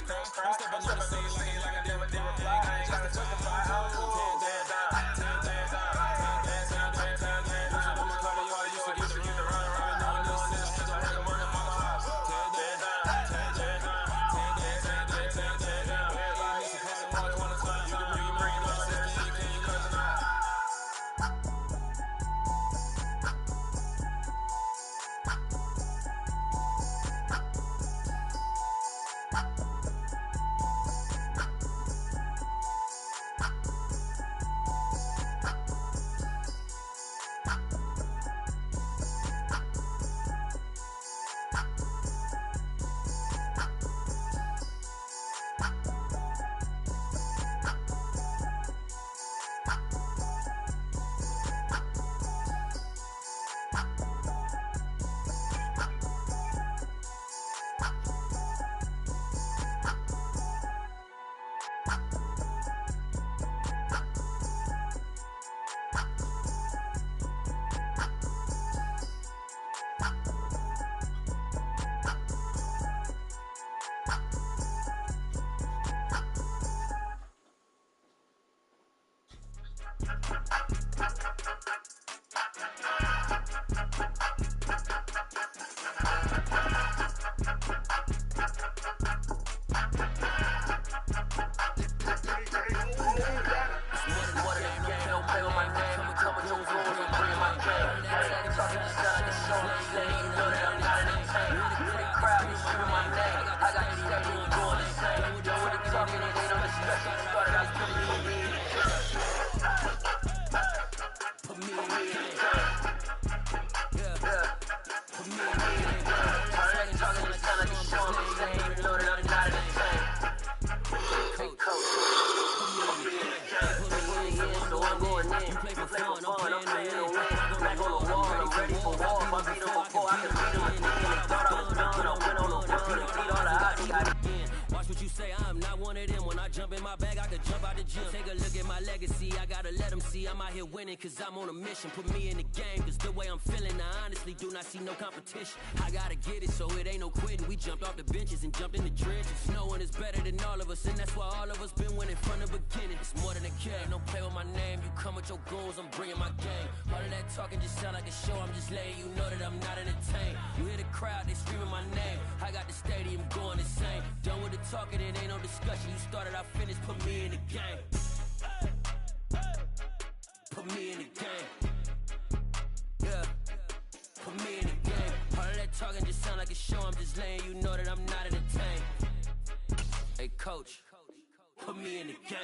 I'm stepping on the scene like I never did reply. Just to justify how I'm Watch what you say, I'm not one of them. When I jump in my bag, I could jump out the gym. Take a look at my legacy, I gotta let them see I'm out here winning, cause I'm on a mission. Put me in the game, cause the way I'm feeling, I honestly do not see no competition. I gotta get it, so it ain't no quitting. We jumped off the benches and jumped in the trenches. No one is better than all of us, and that's why all of us been winning from the beginning. It's more than a game, don't play with my name. You come with your goons, I'm bringing my game. All of that talking just sound like a show, I'm just letting you know that I'm not entertained. You hear the crowd, they screaming my name. I got the stadium going insane. Done with the talking, it ain't no discussion. You started, I finished, put me in the game. Put me in the game. Yeah, put me in the game. All of that talking just sound like a show, I'm just letting you know that I'm not entertained. Hey coach, put me in the game.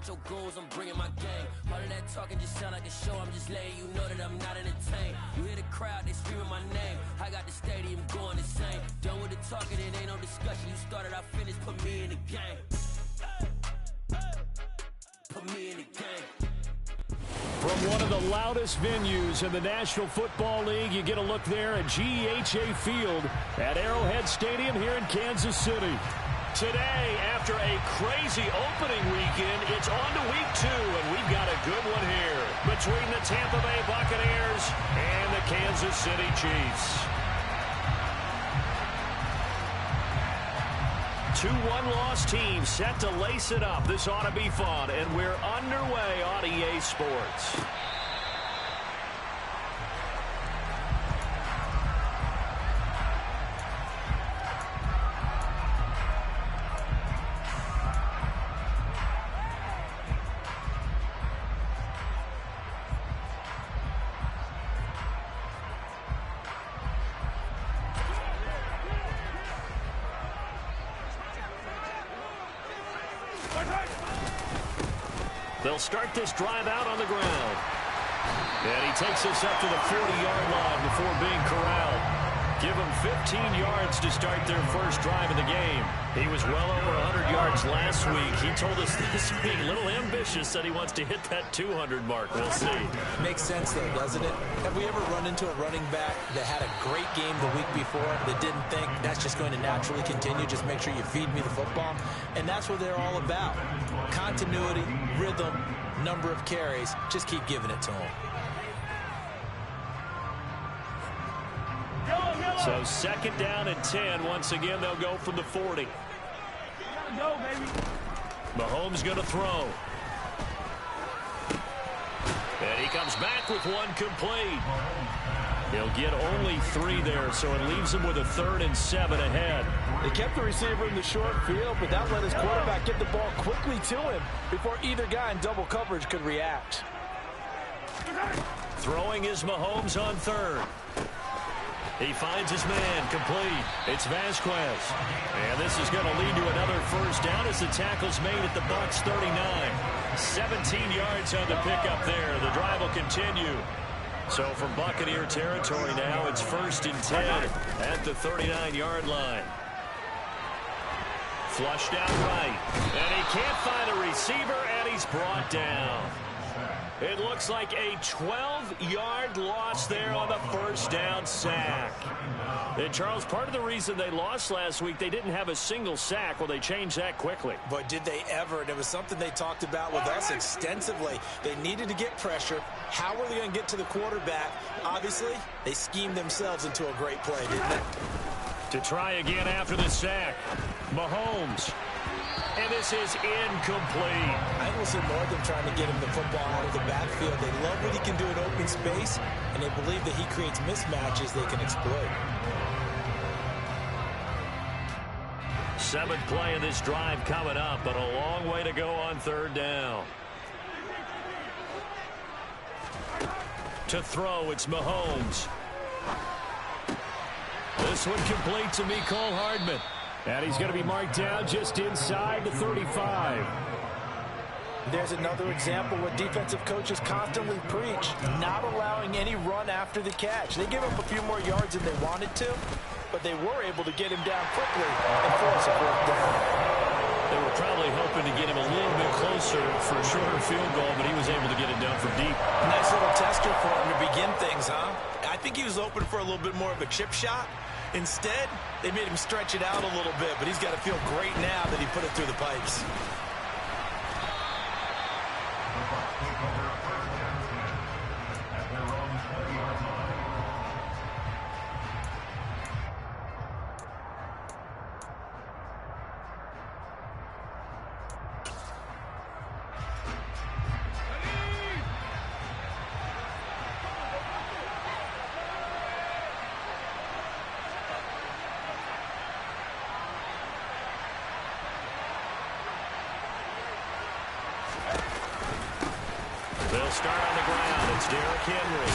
Your goals, I'm bringing my game. All of that talking just sound like a show, I'm just letting you know that I'm not entertained. You hear the crowd, they screaming my name. I got the stadium going insane. Done with the talking, it ain't no discussion. You started, I finished, put me in the game. Put me in the game. From one of the loudest venues in the National Football League, you get a look there at GEHA Field at Arrowhead Stadium here in Kansas City. Today, after a crazy opening weekend, it's on to week 2, and we've got a good one here between the Tampa Bay Buccaneers and the Kansas City Chiefs. 2 one-loss teams set to lace it up. This ought to be fun, and we're underway on EA Sports. They'll start this drive out on the ground. And he takes us up to the 40-yard line before being corralled. give them 15 yards to start their first drive of the game. He was well over 100 yards last week. He told us this week, a little ambitious, said he wants to hit that 200 mark. We'll see. Makes sense, though, doesn't it? Have we ever run into a running back that had a great game the week before that didn't think that's just going to naturally continue? Just make sure you feed me the football. And that's what they're all about. Continuity, rhythm, number of carries. Just keep giving it to them. So second down and 10. Once again, they'll go from the 40. Go, baby. Mahomes going to throw. And he comes back with one complete. He'll get only 3 there, so it leaves him with a 3rd and 7 ahead. They kept the receiver in the short field, but that let his quarterback get the ball quickly to him before either guy in double coverage could react. Throwing is Mahomes on 3rd. He finds his man, complete. It's Vasquez. And this is going to lead to another first down as the tackle's made at the Bucs 39. 17 yards on the pickup there. The drive will continue. So from Buccaneer territory now, it's 1st and 10 at the 39-yard line. Flushed out right. And he can't find a receiver, and he's brought down. It looks like a 12-yard loss there on the first down sack. And, Charles, part of the reason they lost last week, they didn't have a single sack. Well, they changed that quickly. But did they ever? And it was something they talked about with us extensively. They needed to get pressure. How were they going to get to the quarterback? Obviously, they schemed themselves into a great play, didn't they? To try again after the sack, Mahomes. And this is incomplete. I will see more of them trying to get him the football out of the backfield. They love what he can do in open space, and they believe that he creates mismatches they can exploit. 7th play of this drive coming up, but a long way to go on 3rd down. To throw, it's Mahomes. This one complete to Mecole Hardman. And he's going to be marked down just inside the 35. There's another example what defensive coaches constantly preach, not allowing any run after the catch. They gave up a few more yards than they wanted to, but they were able to get him down quickly and force a 4th down. They were probably hoping to get him a little bit closer for a shorter field goal, but he was able to get it down from deep. Nice little tester for him to begin things, huh? I think he was open for a little bit more of a chip shot. Instead, they made him stretch it out a little bit, but he's got to feel great now that he put it through the pipes. They'll start on the ground. It's Derrick Henry.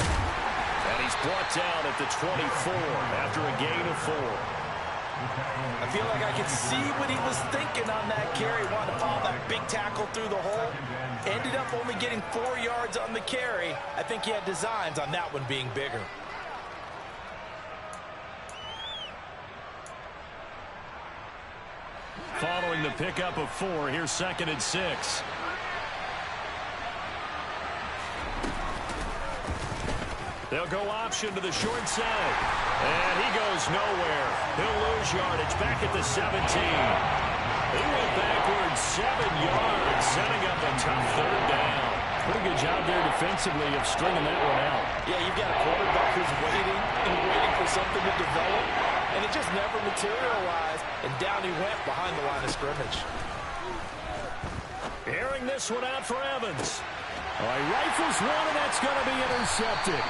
And he's brought down at the 24 after a gain of 4. I feel like I could see what he was thinking on that carry. Wanted to follow that big tackle through the hole. Ended up only getting 4 yards on the carry. I think he had designs on that one being bigger. Following the pickup of 4, here's 2nd and 6. They'll go option to the short side. And he goes nowhere. He'll lose yardage back at the 17. He went backwards 7 yards, setting up a tough 3rd down. Pretty good job there defensively of stringing that one out. Yeah, you've got a quarterback who's waiting and waiting for something to develop, and it just never materialized, and down he went behind the line of scrimmage. Airing this one out for Evans. All right, rifles one, and that's going to be intercepted.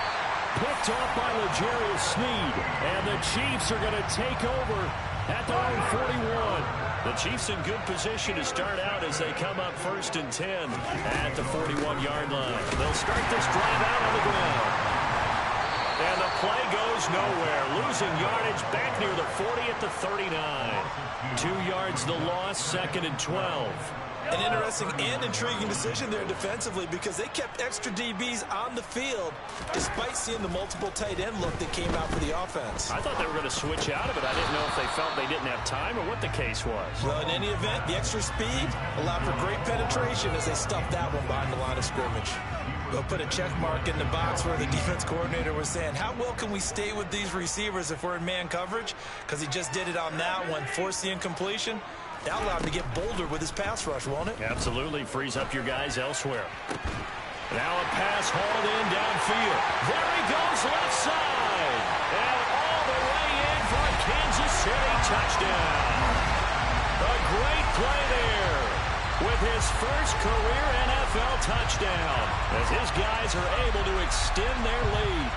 Picked off by L'Jarius Sneed, and the Chiefs are going to take over at their own 41. The Chiefs in good position to start out as they come up 1st and 10 at the 41-yard line. They'll start this drive out on the ground. And the play goes nowhere. Losing yardage back near the 40 at the 39. 2 yards the loss, 2nd and 12. An interesting and intriguing decision there defensively because they kept extra DBs on the field despite seeing the multiple tight end look that came out for the offense. I thought they were going to switch out of it. I didn't know if they felt they didn't have time or what the case was. Well, in any event, the extra speed allowed for great penetration as they stuffed that one behind the line of scrimmage. They'll put a check mark in the box where the defense coordinator was saying, how well can we stay with these receivers if we're in man coverage? Because he just did it on that one, forced the incompletion. That allowed him to get bolder with his pass rush, won't it? Absolutely. Frees up your guys elsewhere. Now a pass hauled in downfield. There he goes left side. And all the way in for a Kansas City touchdown. A great play there with his first career NFL touchdown as his guys are able to extend their lead.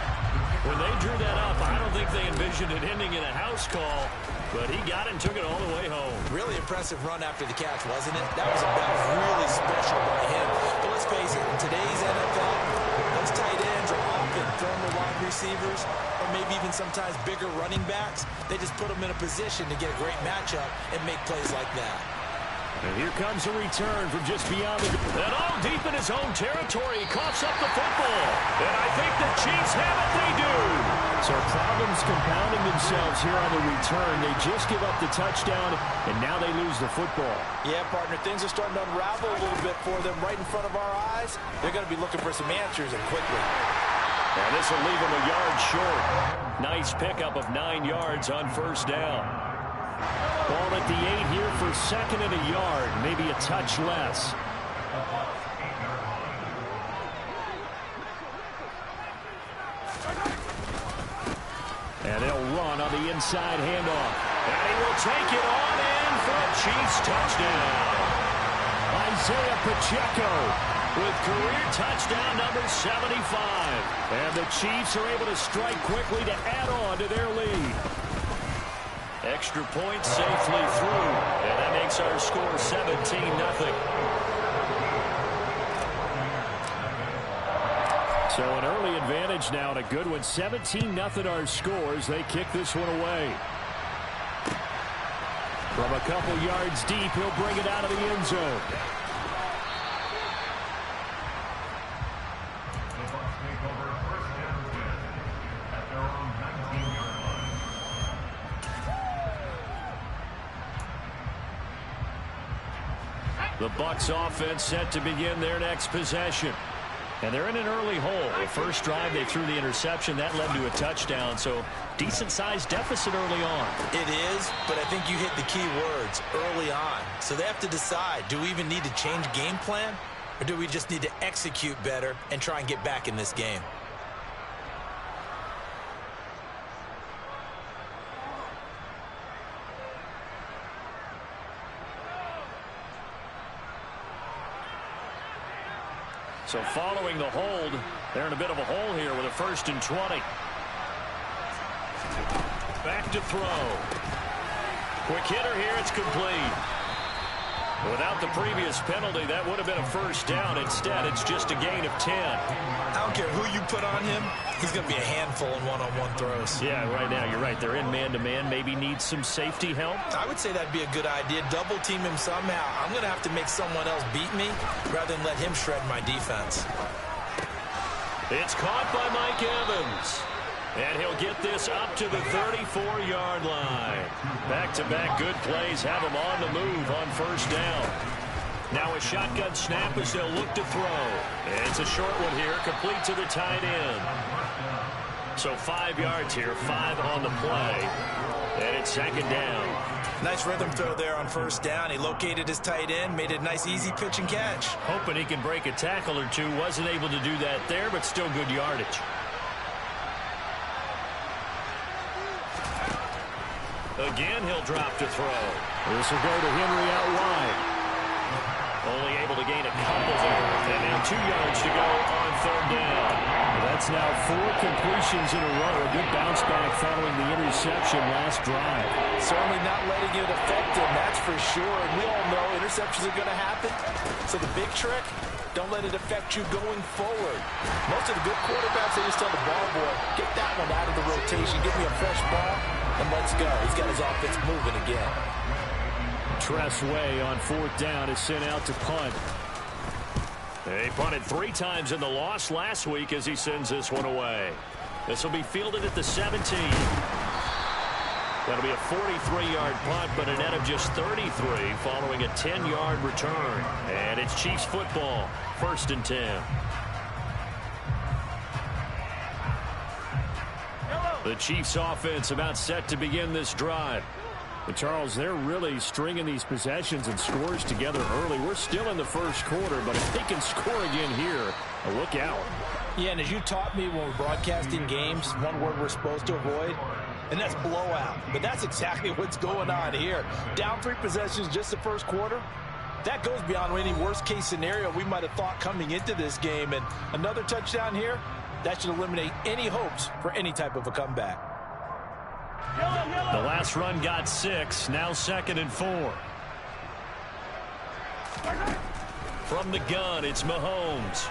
When they drew that up, I don't think they envisioned it ending in a house call, but he got it and took it all the way home. Really impressive run after the catch, wasn't it? That was really special by him. But let's face it, in today's NFL, those tight ends are often former wide receivers or maybe even sometimes bigger running backs. They just put them in a position to get a great matchup and make plays like that. And here comes a return from just beyond the... And all deep in his own territory, he coughs up the football. And I think the Chiefs have it, they do. So problems compounding themselves here on the return. They just give up the touchdown, and now they lose the football. Yeah, partner, things are starting to unravel a little bit for them right in front of our eyes. They're going to be looking for some answers, and quickly. And this will leave them a yard short. Nice pickup of 9 yards on first down. Ball at the 8 here for second and a yard, maybe a touch less. And they'll run on the inside handoff. And he will take it on in for a Chiefs touchdown. Isaiah Pacheco with career touchdown number 75. And the Chiefs are able to strike quickly to add on to their lead. Extra point safely through. And that makes our score 17-0. So an early advantage now and a good one. 17-0 our scores. They kick this one away. From a couple yards deep, he'll bring it out of the end zone. The Bucs offense set to begin their next possession. And they're in an early hole. The first drive, they threw the interception. That led to a touchdown. So decent-sized deficit early on. It is, but I think you hit the key words, early on. So they have to decide, do we even need to change game plan? Or do we just need to execute better and try and get back in this game? So following the hold, they're in a bit of a hole here with a 1st and 20. Back to throw. Quick hitter here, it's complete. Without the previous penalty, that would have been a first down. Instead, it's just a gain of 10. I don't care who you put on him, he's going to be a handful in one-on-one throws. Yeah, right now, you're right. They're in man-to-man, maybe needs some safety help. I would say that'd be a good idea. Double team him somehow. I'm going to have to make someone else beat me rather than let him shred my defense. It's caught by Mike Evans. And he'll get this up to the 34-yard line. Back-to-back good plays have him on the move on first down. Now a shotgun snap as they'll look to throw. And it's a short one here, complete to the tight end. So 5 yards here, 5 on the play. And it's second down. Nice rhythm throw there on first down. He located his tight end, made a nice easy pitch and catch. Hoping he can break a tackle or two. Wasn't able to do that there, but still good yardage. Again, he'll drop to throw. This will go to Henry out wide. Only able to gain a couple there. And now 2 yards to go on third down. That's now 4 completions in a row. A good bounce back following the interception last drive. Certainly not letting it affect him, that's for sure. And we all know interceptions are going to happen. So the big trick, don't let it affect you going forward. Most of the good quarterbacks, they just tell the ball boy, get that one out of the rotation, give me a fresh ball, and let's go. He's got his offense moving again. Tress Way on 4th down is sent out to punt. They punted 3 times in the loss last week as he sends this one away. This will be fielded at the 17. That'll be a 43-yard punt, but a net of just 33 following a 10-yard return. And it's Chiefs football, 1st and 10. The Chiefs offense about set to begin this drive. But Charles, they're really stringing these possessions and scores together early. We're still in the first quarter, but if they can score again here, look out. Yeah, and as you taught me when we're broadcasting games, one word we're supposed to avoid, and that's blowout. But that's exactly what's going on here. Down 3 possessions just the first quarter. That goes beyond any worst-case scenario we might have thought coming into this game. And another touchdown here, that should eliminate any hopes for any type of a comeback. The last run got 6, now 2nd and 4. From the gun, it's Mahomes.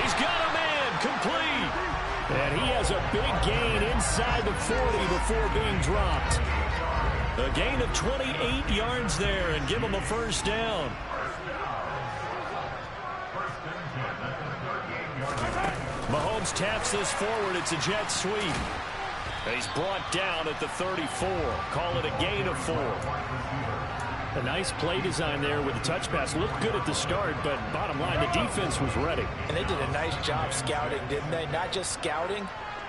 He's got a man, complete. And he has a big gain inside the 40 before being dropped. A gain of 28 yards there and give him a 1st down. Mahomes taps this forward. It's a jet sweep. He's brought down at the 34. Call it a gain of 4. A nice play design there with the touch pass. Looked good at the start, but bottom line, the defense was ready. And they did a nice job scouting, didn't they? Not just scouting,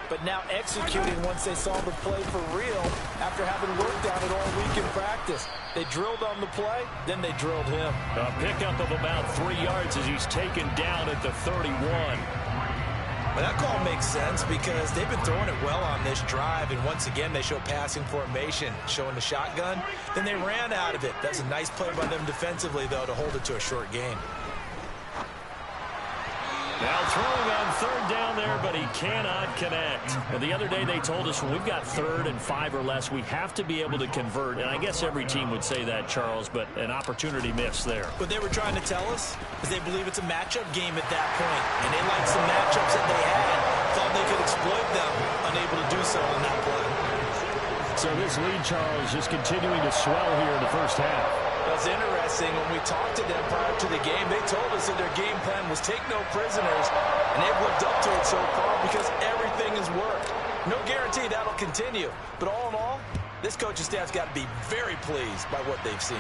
but now executing once they saw the play for real after having worked on it all week in practice. They drilled on the play, then they drilled him. A pickup of about 3 yards as he's taken down at the 31. Well, that call makes sense because they've been throwing it well on this drive, and once again they show passing formation, showing the shotgun. Then they ran out of it. That's a nice play by them defensively, though, to hold it to a short gain. Now throwing on 3rd down there, but he cannot connect. Well, the other day they told us when we've got 3rd and 5 or less, we have to be able to convert. And I guess every team would say that, Charles, but an opportunity missed there. What they were trying to tell us is they believe it's a matchup game at that point, and they liked some matchups that they had, thought they could exploit them, unable to do so on that play. So this lead, Charles, just continuing to swell here in the first half. That's interesting. When we talked to them prior to the game, they told us that their game plan was take no prisoners, and they've lived up to it so far because everything has worked. No guarantee that'll continue, but all in all, this coaching staff's got to be very pleased by what they've seen.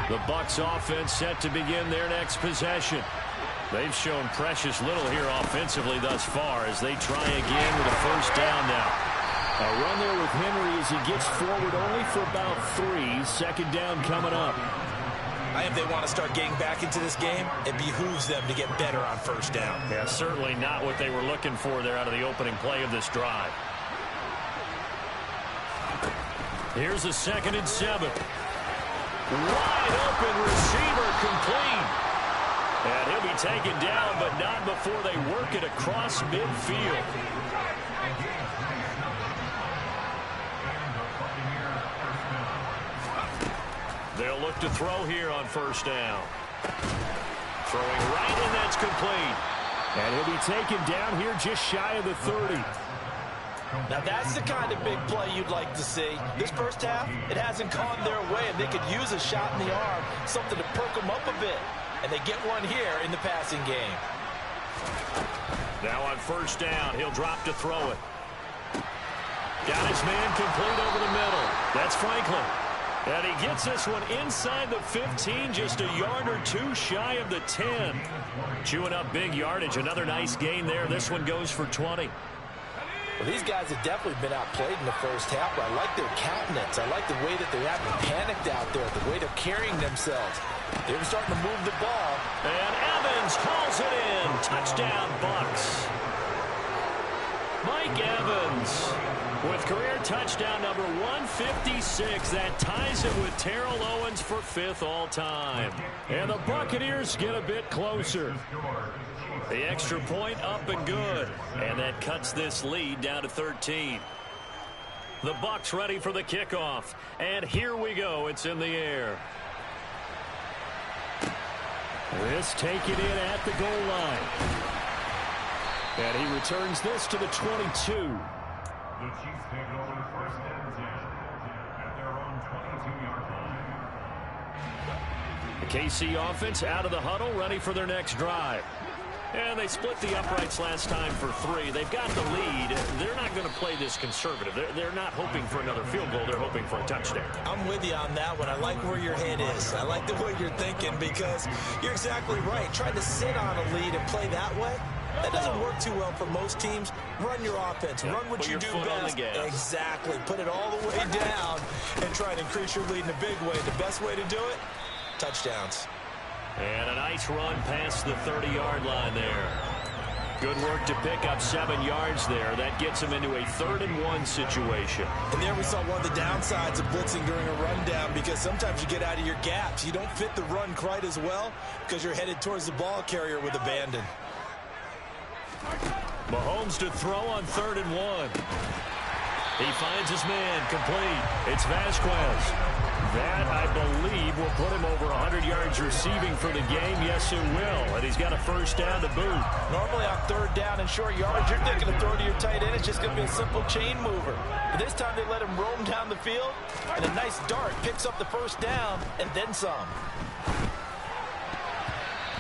The Bucs offense set to begin their next possession. They've shown precious little here offensively thus far as they try again with a 1st down now. A run there with Henry as he gets forward only for about 3. 2nd down coming up. If they want to start getting back into this game, it behooves them to get better on 1st down. Yeah, certainly not what they were looking for there out of the opening play of this drive. Here's a 2nd and 7. Wide open receiver complete. And he'll be taken down, but not before they work it across midfield. They'll look to throw here on 1st down. Throwing right, and that's complete. And he'll be taken down here just shy of the 30. Now that's the kind of big play you'd like to see. This first half, it hasn't gone their way, and they could use a shot in the arm, something to perk them up a bit. And they get one here in the passing game. Now on 1st down, he'll drop to throw it. Got his man complete over the middle. That's Franklin. And he gets this one inside the 15, just a yard or 2 shy of the 10. Chewing up big yardage. Another nice gain there. This one goes for 20. Well, these guys have definitely been outplayed in the first half, but I like their countenance. I like the way that they haven't panicked out there, the way they're carrying themselves. They're starting to move the ball. And Evans hauls it in. Touchdown, Bucs. Mike Evans with career touchdown number 156. That ties it with Terrell Owens for 5th all-time. And the Buccaneers get a bit closer. The extra point up and good. And that cuts this lead down to 13. The Bucs ready for the kickoff. And here we go. It's in the air. This taken in at the goal line. And he returns this to the 22. The Chiefs take it over first and 10 at their own 22-yard line. The KC offense out of the huddle, ready for their next drive. And they split the uprights last time for 3. They've got the lead. They're not going to play this conservative. They're not hoping for another field goal. They're hoping for a touchdown. I'm with you on that one. I like where your head is. I like the way you're thinking because you're exactly right. Trying to sit on a lead and play that way, that doesn't work too well for most teams. Run your offense. Run what you do best. Exactly. Put it all the way down and try to increase your lead in a big way. The best way to do it, touchdowns. And a nice run past the 30-yard line there. Good work to pick up 7 yards there. That gets him into a 3rd and 1 situation. And there we saw one of the downsides of blitzing during a rundown because sometimes you get out of your gaps. You don't fit the run quite as well because you're headed towards the ball carrier with abandon. Mahomes to throw on 3rd and 1. He finds his man complete. It's Vasquez. That, I believe, will put him over 100 yards receiving for the game. Yes, it will. And he's got a first down to boot. Normally on 3rd down and short yardage, you're thinking of throw to your tight end. It's just going to be a simple chain mover. But this time they let him roam down the field, and a nice dart picks up the first down and then some.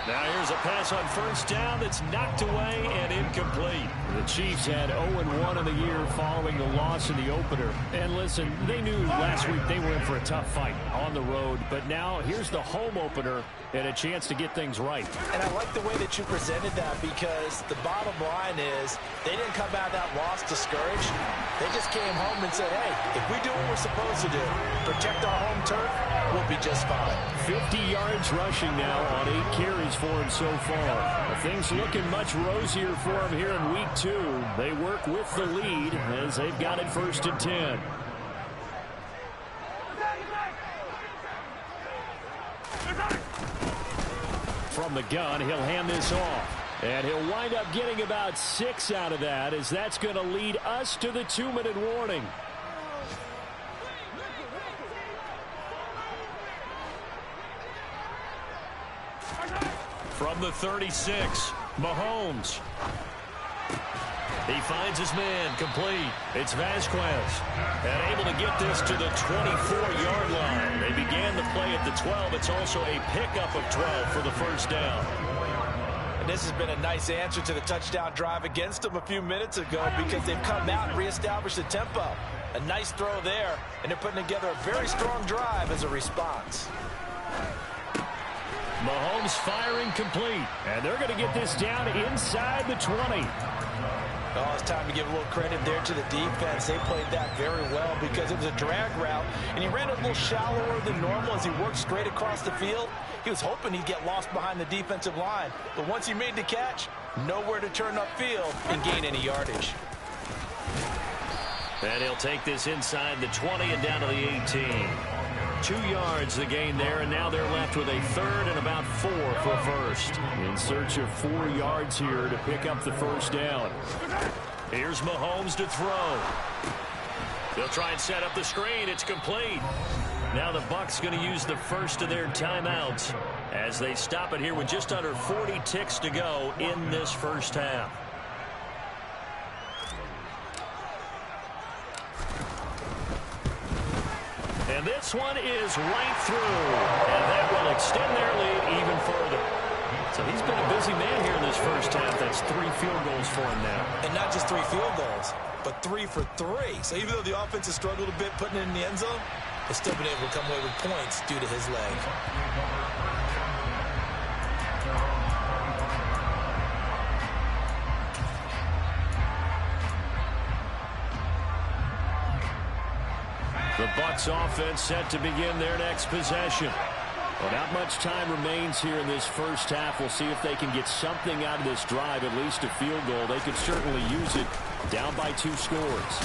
Now here's a pass on first down that's knocked away and incomplete. The Chiefs had 0-1 in the year following the loss in the opener. And listen, they knew last week they were in for a tough fight on the road. But now here's the home opener and a chance to get things right. And I like the way that you presented that because the bottom line is they didn't come out of that loss discouraged. They just came home and said, hey, if we do what we're supposed to do, protect our home turf, we'll be just fine. 50 yards rushing now on 8 carries for him so far. Things looking much rosier for him here in week 2. They work with the lead as they've got it 1st and 10. From the gun, he'll hand this off. And he'll wind up getting about 6 out of that as that's going to lead us to the 2-minute warning. From the 36, Mahomes. He finds his man complete. It's Vasquez. And able to get this to the 24-yard line. They began the play at the 12. It's also a pickup of 12 for the first down. And this has been a nice answer to the touchdown drive against them a few minutes ago because they've come out and reestablished the tempo. A nice throw there, and they're putting together a very strong drive as a response. Mahomes firing complete. And they're going to get this down inside the 20. Oh, it's time to give a little credit there to the defense. They played that very well because it was a drag route, and he ran a little shallower than normal as he worked straight across the field. He was hoping he'd get lost behind the defensive line, but once he made the catch, nowhere to turn upfield and gain any yardage. And he'll take this inside the 20 and down to the 18. 2 yards the gain there, and now they're left with a 3rd and about 4 for first. In search of 4 yards here to pick up the first down. Here's Mahomes to throw. They'll try and set up the screen. It's complete. Now the Bucs going to use the first of their timeouts as they stop it here with just under 40 ticks to go in this first half. And this one is right through. And that will extend their lead even further. So he's been a busy man here in this first half. That's 3 field goals for him now. And not just 3 field goals, but 3 for 3. So even though the offense has struggled a bit putting it in the end zone, they've still been able to come away with points due to his leg. The Bucs offense set to begin their next possession. Well, not much time remains here in this first half. We'll see if they can get something out of this drive, at least a field goal. They could certainly use it down by 2 scores.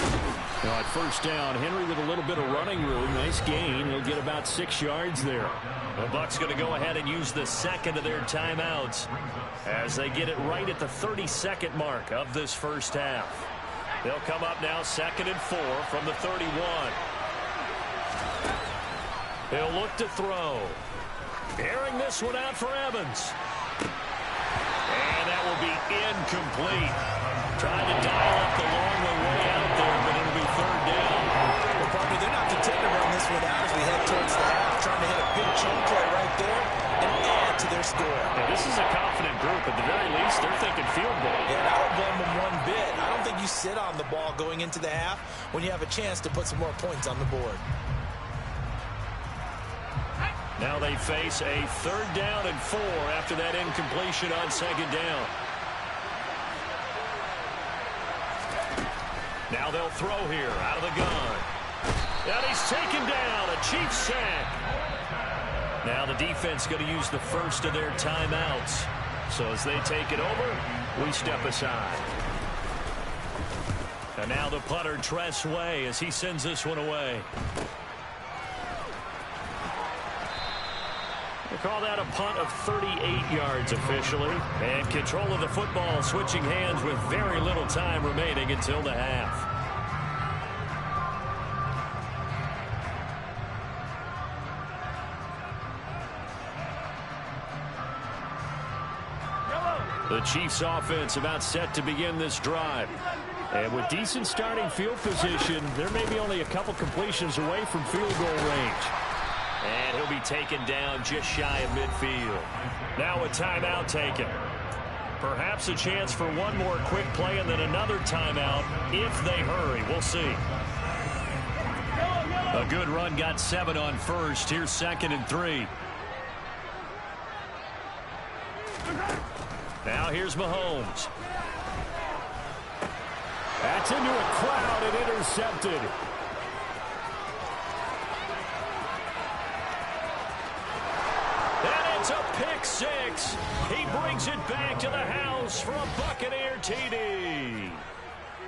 Now at first down, Henry with a little bit of running room. Nice gain. He'll get about 6 yards there. The Bucs going to go ahead and use the second of their timeouts as they get it right at the 32nd mark of this first half. They'll come up now 2nd and 4 from the 31. He'll look to throw. Airing this one out for Evans. And that will be incomplete. Trying to dial up the long way out there, but it'll be 3rd down. Well, partner, they're not content to run this one out as we head towards the half. Trying to hit a big chunk play right there and add to their score. Yeah, this is a confident group. At the very least, they're thinking field goal. Yeah, and I don't blame them one bit. I don't think you sit on the ball going into the half when you have a chance to put some more points on the board. Now they face a 3rd down and 4 after that incompletion on 2nd down. Now they'll throw here out of the gun. And he's taken down. A Chiefs sack. Now the defense going to use the first of their timeouts. So as they take it over, we step aside. And now the punter, Tress Way, as he sends this one away. They call that a punt of 38 yards officially. And control of the football switching hands with very little time remaining until the half. The Chiefs offense about set to begin this drive. And with decent starting field position, there may be only a couple completions away from field goal range. And he'll be taken down just shy of midfield. Now a timeout taken. Perhaps a chance for one more quick play and then another timeout if they hurry. We'll see. A good run, got 7 on first. Here's 2nd and 3. Now here's Mahomes. That's into a crowd and intercepted. And it's a pick 6. He brings it back to the house for a Buccaneer TD.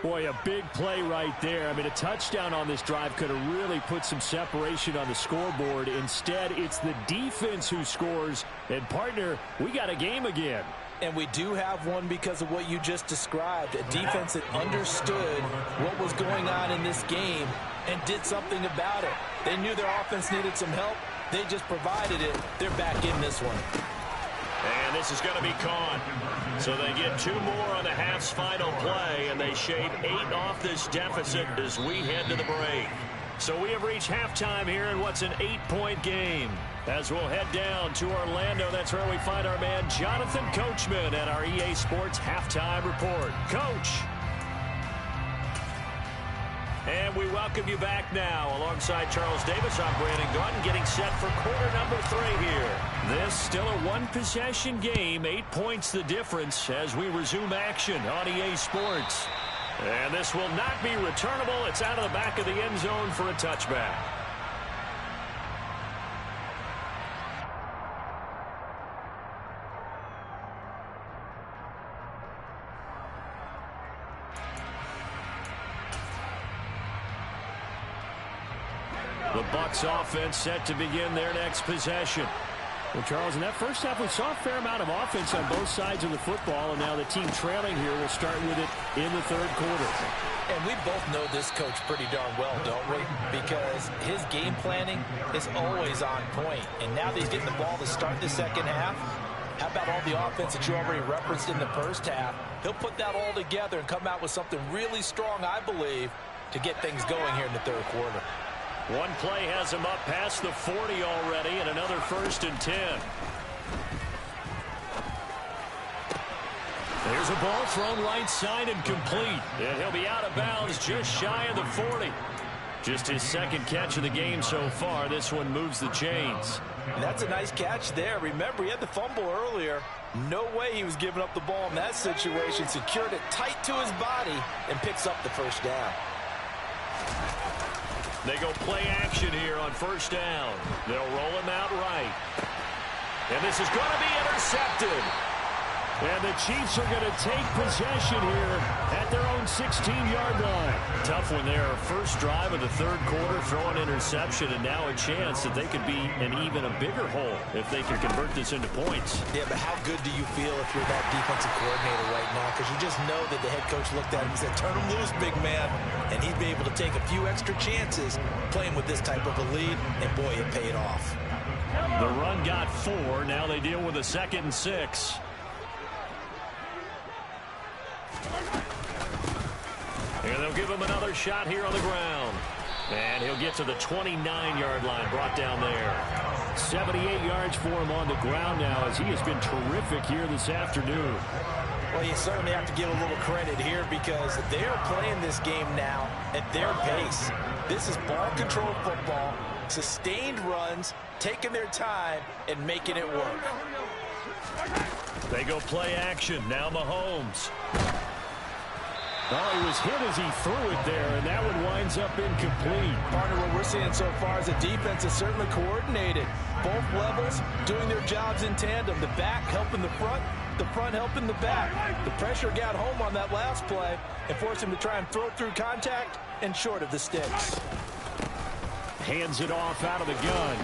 Boy, a big play right there. I mean, a touchdown on this drive could have really put some separation on the scoreboard. Instead, it's the defense who scores. And, partner, we got a game again. And we do have one because of what you just described. A defense that understood what was going on in this game and did something about it. They knew their offense needed some help. They just provided it. They're back in this one. And this is going to be caught. So they get 2 more on the half's final play, and they shave 8 off this deficit as we head to the break. So we have reached halftime here in what's an 8-point game. As we'll head down to Orlando, that's where we find our man Jonathan Coachman at our EA Sports Halftime Report. Coach. And we welcome you back now. Alongside Charles Davis, I'm Brandon Gaudin, getting set for quarter number 3 here. This still a 1-possession game, 8 points the difference as we resume action on EA Sports. And this will not be returnable. It's out of the back of the end zone for a touchback. The Bucs offense set to begin their next possession. Well, Charles, in that first half, we saw a fair amount of offense on both sides of the football, and now the team trailing here will start with it in the 3rd quarter. And we both know this coach pretty darn well, don't we? Because his game planning is always on point. And now that he's getting the ball to start the 2nd half, how about all the offense that you already referenced in the first half? He'll put that all together and come out with something really strong, I believe, to get things going here in the 3rd quarter. One play has him up past the 40 already, and another 1st and 10. There's a ball thrown right side and complete. And he'll be out of bounds just shy of the 40. Just his 2nd catch of the game so far. This one moves the chains. And that's a nice catch there. Remember, he had the fumble earlier. No way he was giving up the ball in that situation. Secured it tight to his body and picks up the 1st down. They go play action here on 1st down. They'll roll him out right. And this is going to be intercepted. And the Chiefs are going to take possession here at their own 16-yard line. tough one there. First drive of the third quarter, throw an interception, and now a chance that they could be in even a bigger hole if they can convert this into points. Yeah, but how good do you feel if you're that defensive coordinator right now? Because you just know that the head coach looked at him and said, turn him loose, big man. And he'd be able to take a few extra chances playing with this type of a lead, and boy, it paid off. The run got 4. Now they deal with a 2nd and 6. And they'll give him another shot here on the ground. And he'll get to the 29-yard line, brought down there. 78 yards for him on the ground now, as he has been terrific here this afternoon. Well, you certainly have to give a little credit here because they are playing this game now at their pace. This is ball control football, sustained runs, taking their time, and making it work. They go play action. Now Mahomes. Oh, he was hit as he threw it there, and that one winds up incomplete. Partner, what we're seeing so far is the defense is certainly coordinated. Both levels doing their jobs in tandem. The back helping the front helping the back. The pressure got home on that last play and forced him to try and throw through contact and short of the sticks. Hands it off out of the gun.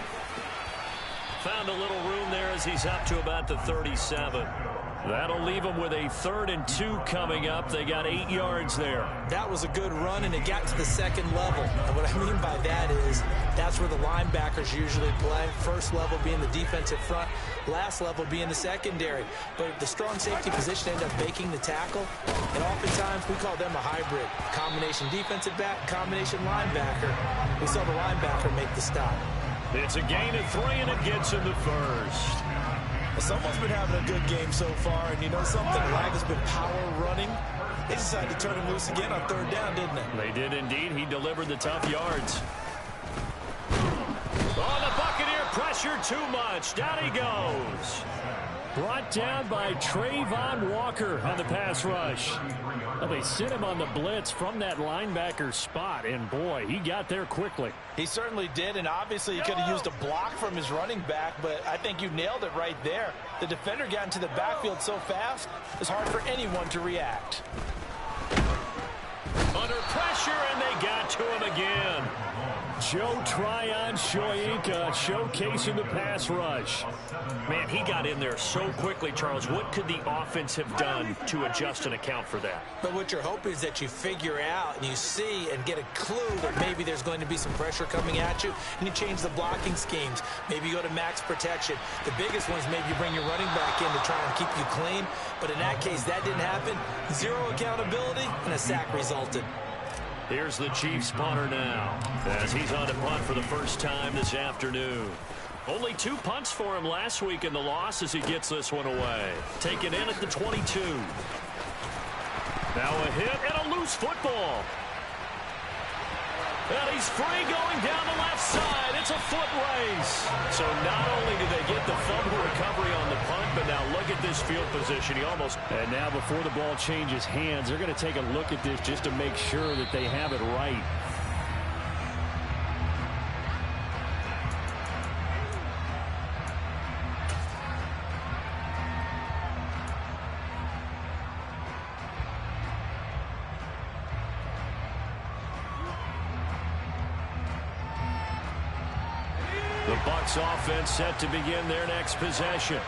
Found a little room there as he's up to about the 37. That'll leave them with a 3rd and 2 coming up. They got 8 yards there. That was a good run, and it got to the 2nd level. And what I mean by that is that's where the linebackers usually play. First level being the defensive front, last level being the secondary. But the strong safety position ended up making the tackle, and oftentimes we call them a hybrid. Combination defensive back, combination linebacker. We saw the linebacker make the stop. It's a gain of 3, and it gets him the first. Well, someone's been having a good game so far, and you know something? Lag has been power running. They decided to turn him loose again on 3rd down, didn't they? They did indeed. He delivered the tough yards. Oh, the Buccaneer pressure too much. Down he goes. Brought down by Trayvon Walker on the pass rush. Well, they sent him on the blitz from that linebacker spot, and boy, he got there quickly. He certainly did, and obviously he could have used a block from his running back, but I think you nailed it right there. The defender got into the backfield so fast, it's hard for anyone to react. Under pressure, and they got to him again. Joe Tryon-Shoyinka showcasing the pass rush. Man, he got in there so quickly, Charles. What could the offense have done to adjust and account for that? But what you're hoping is that you figure out and you see and get a clue that maybe there's going to be some pressure coming at you, and you change the blocking schemes. Maybe you go to max protection. The biggest one is maybe you bring your running back in to try and keep you clean. But in that case, that didn't happen. 0 accountability, and a sack resulted. Here's the Chiefs punter now, as he's on to punt for the first time this afternoon. Only 2 punts for him last week in the loss as he gets this one away. Taken in at the 22. Now a hit and a loose football. And he's free going down the left side. It's a foot race. So not only do they get the fumble recovery on the punt, but now look at this field position. He almost... And now before the ball changes hands, they're going to take a look at this just to make sure that they have it right. The Bucs offense set to begin their next possession.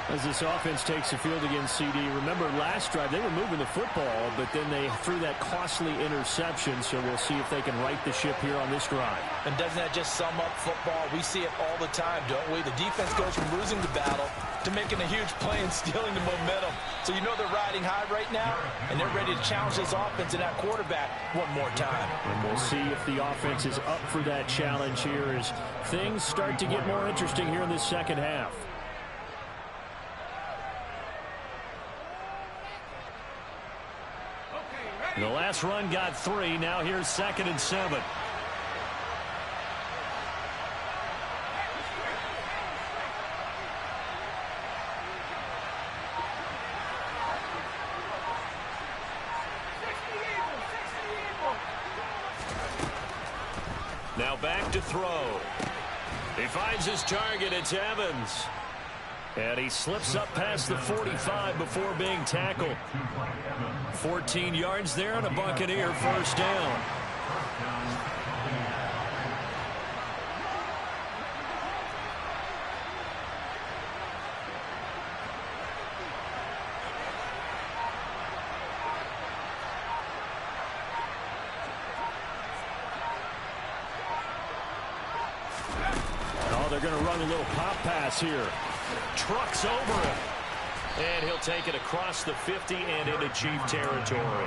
As this offense takes the field against CD, remember last drive they were moving the football, but then they threw that costly interception, so we'll see if they can right the ship here on this drive. And doesn't that just sum up football? We see it all the time, don't we? The defense goes from losing the battle to making a huge play and stealing the momentum. So you know they're riding high right now, and they're ready to challenge this offense and that quarterback one more time. And we'll see if the offense is up for that challenge here as things start to get more interesting here in this second half. The last run got 3. Now here's 2nd and 7. Now back to throw. He finds his target. It's Evans. And he slips up past the 45 before being tackled. 14 yards there and a Buccaneer first down. They're going to run a little pop pass here. Trucks over him. And he'll take it across the 50 and into Chief territory.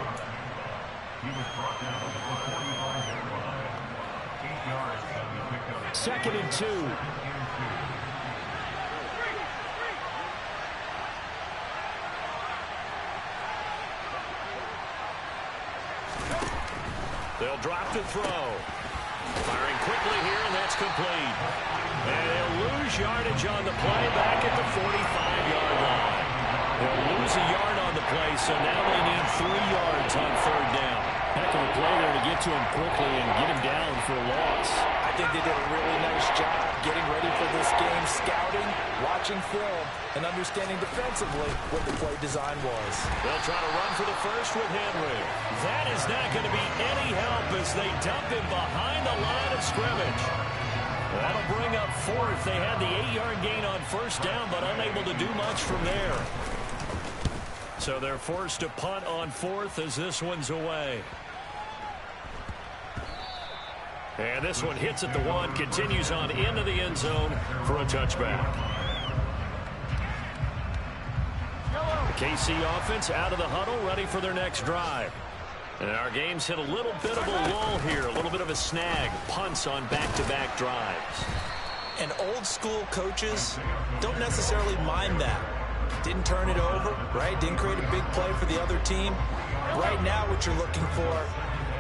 Second and 2. They'll drop to throw. Firing quickly here, and that's complete. And they'll lose yardage on the play back at the 45-yard line. They'll lose a yard on the play, so now they need 3 yards on third down. Heck of a play there to get to him quickly and get him down for a loss. I think they did a really nice job getting ready for this game, scouting, watching film, and understanding defensively what the play design was. They'll try to run for the first with Henry. That is not going to be any help as they dump him behind the line of scrimmage. That'll bring up fourth. They had the 8-yard gain on first down, but unable to do much from there. So they're forced to punt on fourth as this one's away. And this one hits at the 1, continues on into the end zone for a touchback. The KC offense out of the huddle, ready for their next drive. And our game's hit a little bit of a lull here, a little bit of a snag. Punts on back-to-back drives. And old-school coaches don't necessarily mind that. Didn't turn it over, right? Didn't create a big play for the other team. Right now what you're looking for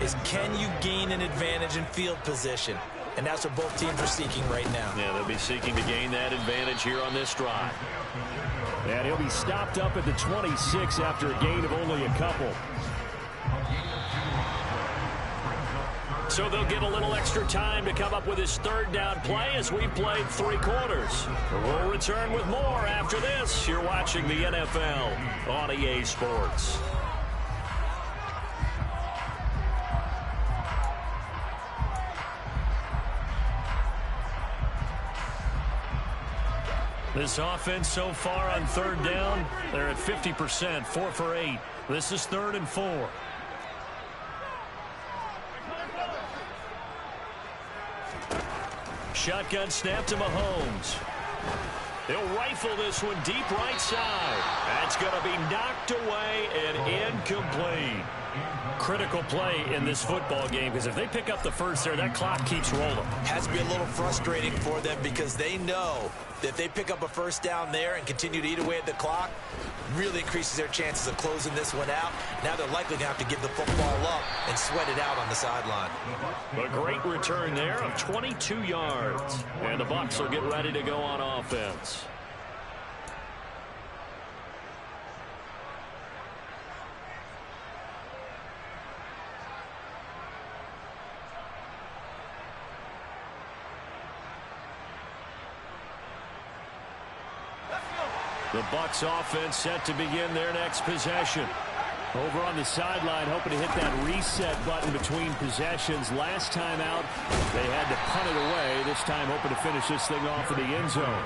is, can you gain an advantage in field position? And that's what both teams are seeking right now. Yeah, they'll be seeking to gain that advantage here on this drive. And he'll be stopped up at the 26 after a gain of only a couple. So they'll get a little extra time to come up with his third down play as we've played 3 quarters. We'll return with more after this. You're watching the NFL on EA Sports. This offense so far on third down, they're at 50%, 4 for 8. This is 3rd and 4. Shotgun snap to Mahomes. They'll rifle this one deep right side. That's going to be knocked away and incomplete. Critical play in this football game, because if they pick up the first there, that clock keeps rolling. Has to be a little frustrating for them because they know that if they pick up a first down there and continue to eat away at the clock, really increases their chances of closing this one out. Now they're likely to have to give the football up and sweat it out on the sideline. A great return there of 22 yards. And the Bucs will get ready to go on offense. The Bucs offense set to begin their next possession. Over on the sideline, hoping to hit that reset button between possessions. Last time out, they had to punt it away. This time, hoping to finish this thing off in the end zone.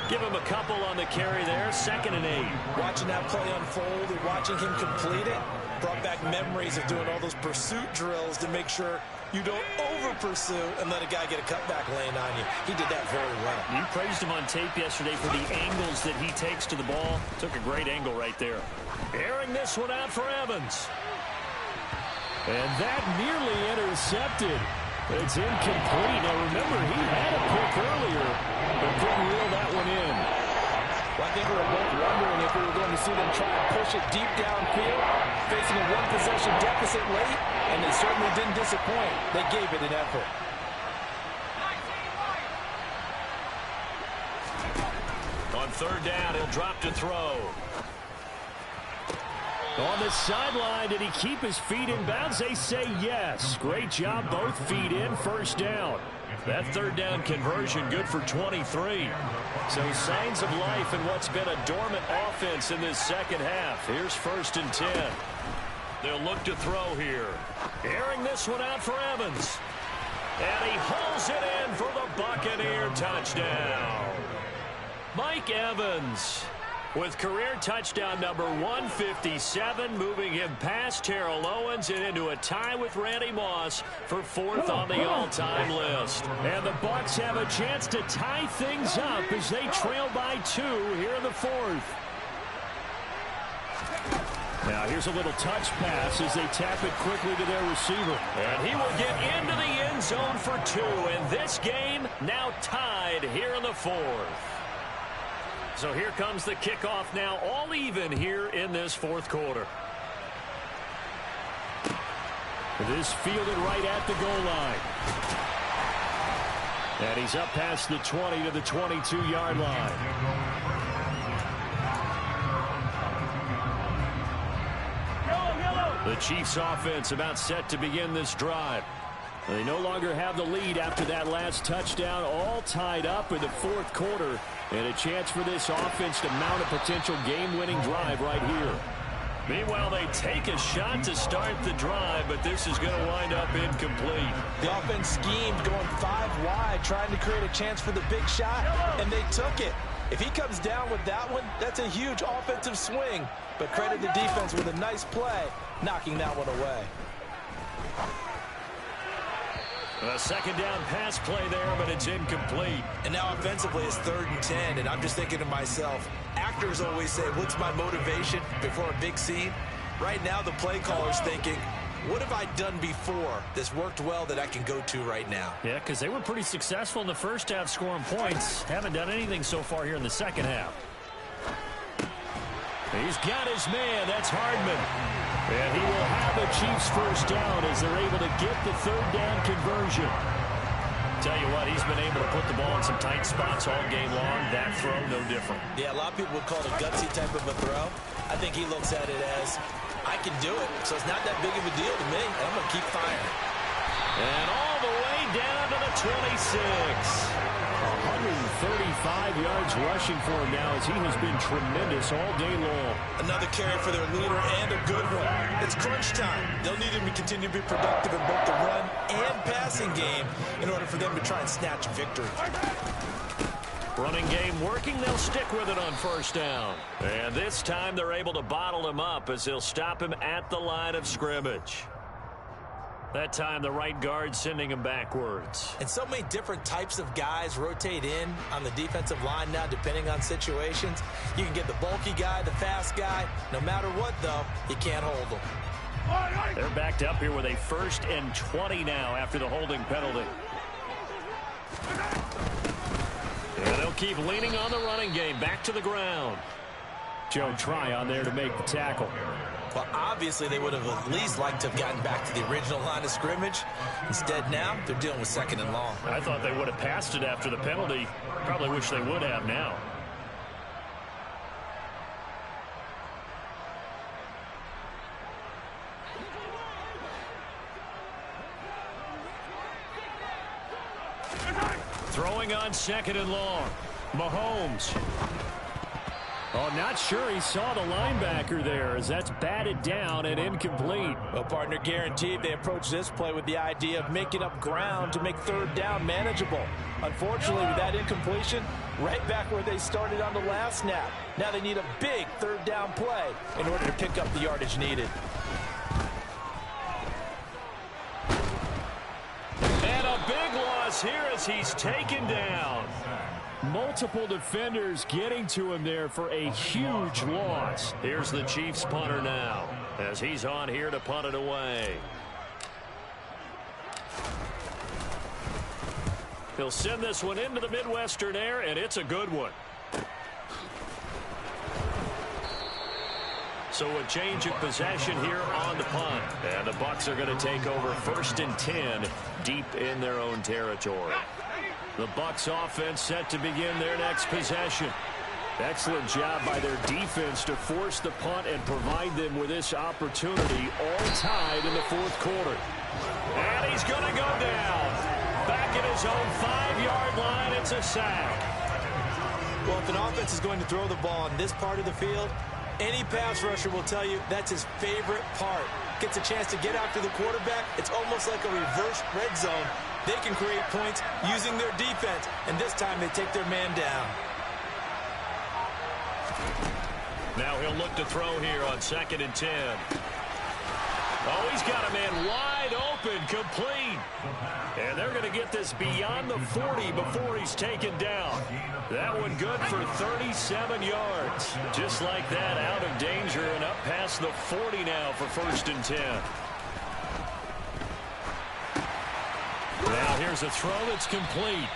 Give him a couple on the carry there. 2nd and 8. Watching that play unfold and watching him complete it brought back memories of doing all those pursuit drills to make sure you don't over-pursue and let a guy get a cutback lane on you. He did that very well. You praised him on tape yesterday for the angles that he takes to the ball. Took a great angle right there. Airing this one out for Evans. And that nearly intercepted. It's incomplete. Now remember, he had a pick earlier, but couldn't reel that one in. Well, I think we were both wondering if we were going to see them try to push it deep downfield, facing a 1-possession deficit late, and they certainly didn't disappoint. They gave it an effort. On third down, he'll drop to throw. On the sideline, did he keep his feet in bounds? They say yes. Great job, both feet in, first down. That third down conversion good for 23. So signs of life in what's been a dormant offense in this second half. Here's 1st and 10. They'll look to throw here. Airing this one out for Evans. And he hauls it in for the Buccaneer touchdown. Mike Evans with career touchdown number 157, moving him past Terrell Owens and into a tie with Randy Moss for 4th on the all-time list. And the Bucs have a chance to tie things up as they trail by 2 here in the 4th. Now here's a little touch pass as they tap it quickly to their receiver. And he will get into the end zone for 2. And this game now tied here in the 4th. So here comes the kickoff now, all even here in this 4th quarter. This fielded right at the goal line. And he's up past the 20 to the 22-yard line. The Chiefs offense about set to begin this drive. They no longer have the lead after that last touchdown, all tied up in the 4th quarter. And a chance for this offense to mount a potential game-winning drive right here. Meanwhile, they take a shot to start the drive, but this is going to wind up incomplete. The offense schemed going 5 wide, trying to create a chance for the big shot, and they took it. If he comes down with that one, that's a huge offensive swing. But credit the defense with a nice play, knocking that one away. A second down pass play there, but it's incomplete. And now offensively it's 3rd and 10, and I'm just thinking to myself, actors always say, what's my motivation before a big scene? Right now the play caller's thinking, what have I done before that's worked well that I can go to right now? Yeah, because they were pretty successful in the first half scoring points. Haven't done anything so far here in the second half. He's got his man. That's Hardman. And he will have the Chiefs 1st down as they're able to get the 3rd down conversion. Tell you what, he's been able to put the ball in some tight spots all game long. That throw, no different. Yeah, a lot of people would call it a gutsy type of a throw. I think he looks at it as, I can do it, so it's not that big of a deal to me. I'm going to keep firing. And all the way down to the 26. 135 yards rushing for him now as he has been tremendous all day long. Another carry for their leader and a good one. It's crunch time. They'll need him to continue to be productive in both the run and passing game in order for them to try and snatch a victory. Running game working. They'll stick with it on 1st down. And this time they're able to bottle him up as they'll stop him at the line of scrimmage. That time the right guard sending him backwards. And so many different types of guys rotate in on the defensive line now depending on situations. You can get the bulky guy, the fast guy. No matter what, though, you can't hold them. They're backed up here with a 1st and 20 now after the holding penalty. And they'll keep leaning on the running game. Back to the ground. Joe Tryon there to make the tackle. Well, obviously, they would have at least liked to have gotten back to the original line of scrimmage. Instead, now, they're dealing with 2nd and long. I thought they would have passed it after the penalty. Probably wish they would have now. Throwing on 2nd and long. Mahomes. Oh, not sure he saw the linebacker there as that's batted down and incomplete. Well, partner, guaranteed they approach this play with the idea of making up ground to make 3rd down manageable. Unfortunately, with that incompletion, right back where they started on the last snap. Now they need a big 3rd down play in order to pick up the yardage needed. And a big loss here as he's taken down. Multiple defenders getting to him there for a huge loss. Here's the Chiefs punter now as he's on here to punt it away. He'll send this one into the Midwestern air, and it's a good one. So a change of possession here on the punt. And the Bucs are going to take over 1st and 10 deep in their own territory. The Bucs offense set to begin their next possession. Excellent job by their defense to force the punt and provide them with this opportunity, all tied in the 4th quarter. And he's going to go down. Back in his his own 5-yard line. It's a sack. Well, if an offense is going to throw the ball on this part of the field, any pass rusher will tell you that's his favorite part. Gets a chance to get after the quarterback. It's almost like a reverse red zone. They can create points using their defense, and this time they take their man down. Now he'll look to throw here on 2nd and 10. Oh, he's got a man wide open, complete. And they're going to get this beyond the 40 before he's taken down. That one good for 37 yards. Just like that, out of danger and up past the 40 now for 1st and 10. Now here's a throw that's complete.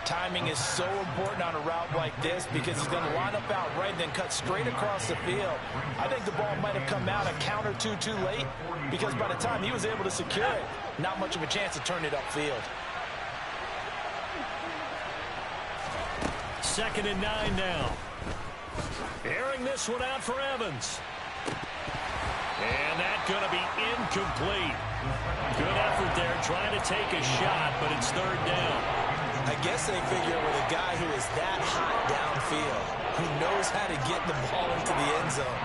Timing is so important on a route like this because he's going to line up out right and then cut straight across the field. I think the ball might have come out a count or two too late because by the time he was able to secure it, not much of a chance to turn it upfield. 2nd and 9 now. Airing this one out for Evans. And that's going to be incomplete. Good effort there trying to take a shot, but it's 3rd down. I guess they figure with a guy who is that hot downfield, who knows how to get the ball into the end zone,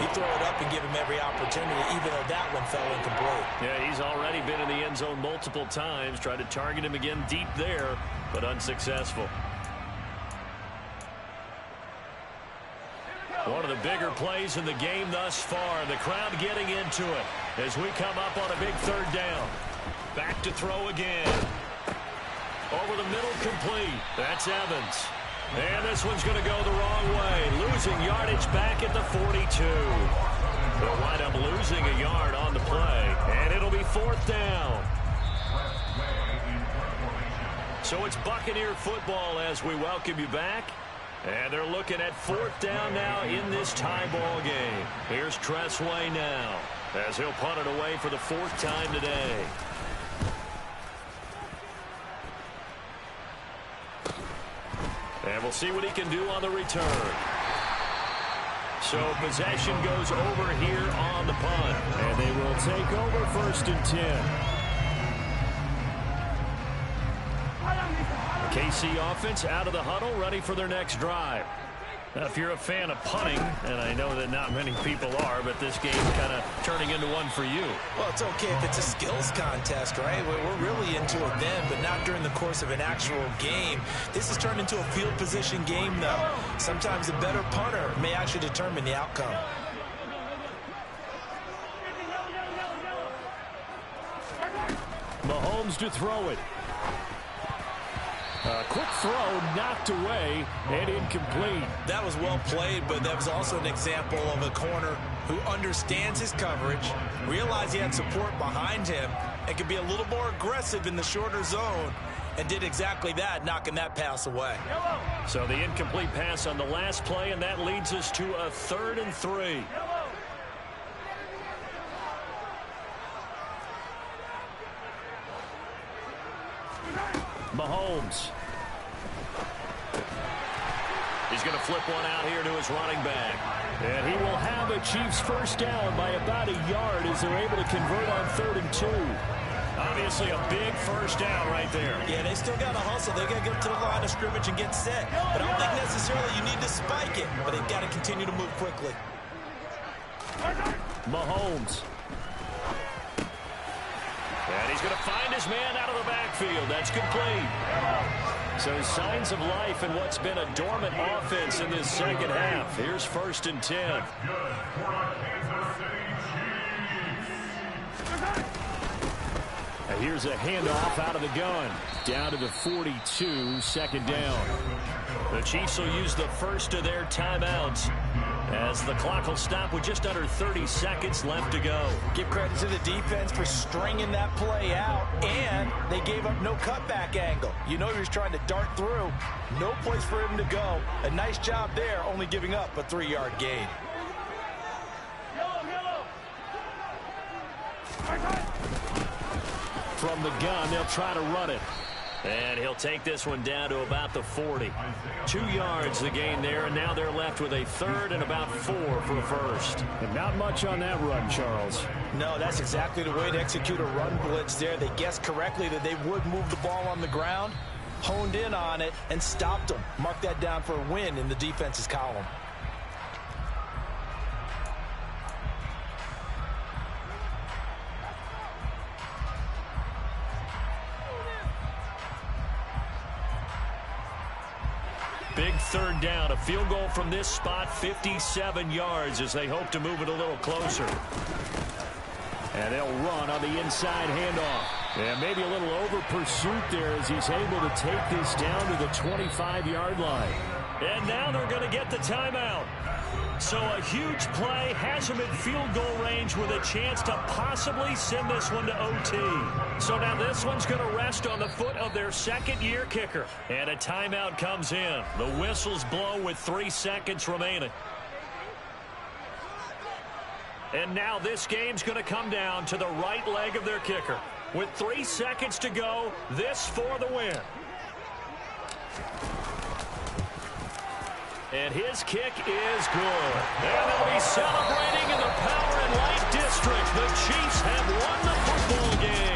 you throw it up and give him every opportunity, even though that one fell incomplete. Yeah, he's already been in the end zone multiple times. Tried to target him again deep there, but unsuccessful. One of the bigger plays in the game thus far. The crowd getting into it as we come up on a big 3rd down. Back to throw again. Over the middle, complete. That's Evans. And this one's going to go the wrong way. Losing yardage back at the 42. They'll wind up losing a yard on the play. And it'll be 4th down. So it's Buccaneer football as we welcome you back. And they're looking at 4th down now in this tie ball game. Here's Tressway now as he'll punt it away for the 4th time today. And we'll see what he can do on the return. So possession goes over here on the punt. And they will take over 1st and 10. The KC offense out of the huddle, ready for their next drive. Now, if you're a fan of punting, and I know that not many people are, but this game's kind of turning into one for you. Well, it's okay if it's a skills contest, right? We're really into it then, but not during the course of an actual game. This has turned into a field position game, though. Sometimes a better punter may actually determine the outcome. Mahomes to throw it. A quick throw knocked away and incomplete. That was well played, but that was also an example of a corner who understands his coverage, realized he had support behind him, and could be a little more aggressive in the shorter zone, and did exactly that, knocking that pass away. So the incomplete pass on the last play, and that leads us to a 3rd and 3. Mahomes. He's going to flip one out here to his running back. And he will have a Chiefs 1st down by about a yard as they're able to convert on 3rd and 2. Obviously a big 1st down right there. Yeah, they still got to hustle. They got to get to the line of scrimmage and get set. But I don't think necessarily you need to spike it. But they've got to continue to move quickly. Mahomes. And he's going to find his man out of the backfield. That's complete. So signs of life in what's been a dormant offense in this 2nd half. Here's 1st and 10. And here's a handoff out of the gun. Down to the 42, 2nd down. The Chiefs will use the first of their timeouts as the clock will stop with just under 30 seconds left to go. Give credit to the defense for stringing that play out, and they gave up no cutback angle. You know he was trying to dart through. No place for him to go. A nice job there, only giving up a 3-yard gain. From the gun, they'll try to run it. And he'll take this one down to about the 40. 2 yards the gain there, and now they're left with a third and about 4 for a first. And not much on that run, Charles. No, that's exactly the way to execute a run blitz there. They guessed correctly that they would move the ball on the ground, honed in on it, and stopped them. Mark that down for a win in the defense's column. Big third down. A field goal from this spot, 57 yards as they hope to move it a little closer. And they'll run on the inside handoff. And maybe a little over pursuit there as he's able to take this down to the 25-yard line. And now they're going to get the timeout. So a huge play has him in field goal range with a chance to possibly send this one to OT. So now this one's going to rest on the foot of their second-year kicker. And a timeout comes in. The whistles blow with 3 seconds remaining. And now this game's going to come down to the right leg of their kicker. With 3 seconds to go, this for the win. And his kick is good. And they'll be celebrating in the Power and Light District. The Chiefs have won the football game.